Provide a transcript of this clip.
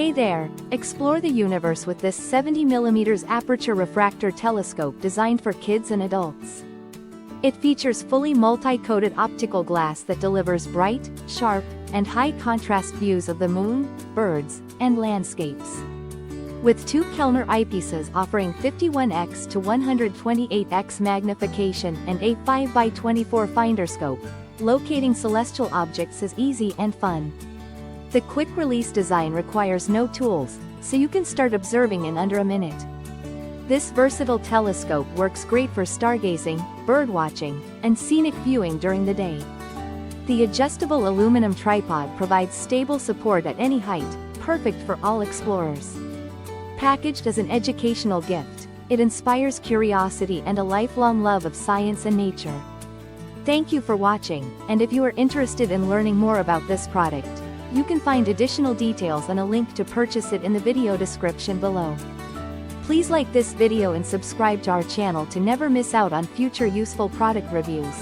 Hey there, explore the universe with this 70mm Aperture Refractor telescope designed for kids and adults. It features fully multi-coated optical glass that delivers bright, sharp, and high-contrast views of the moon, birds, and landscapes. With two Kellner eyepieces offering 51x to 128x magnification and a 5x24 finderscope, locating celestial objects is easy and fun. The quick-release design requires no tools, so you can start observing in under a minute. This versatile telescope works great for stargazing, birdwatching, and scenic viewing during the day. The adjustable aluminum tripod provides stable support at any height, perfect for all explorers. Packaged as an educational gift, it inspires curiosity and a lifelong love of science and nature. Thank you for watching, and if you are interested in learning more about this product, you can find additional details and a link to purchase it in the video description below. Please like this video and subscribe to our channel to never miss out on future useful product reviews.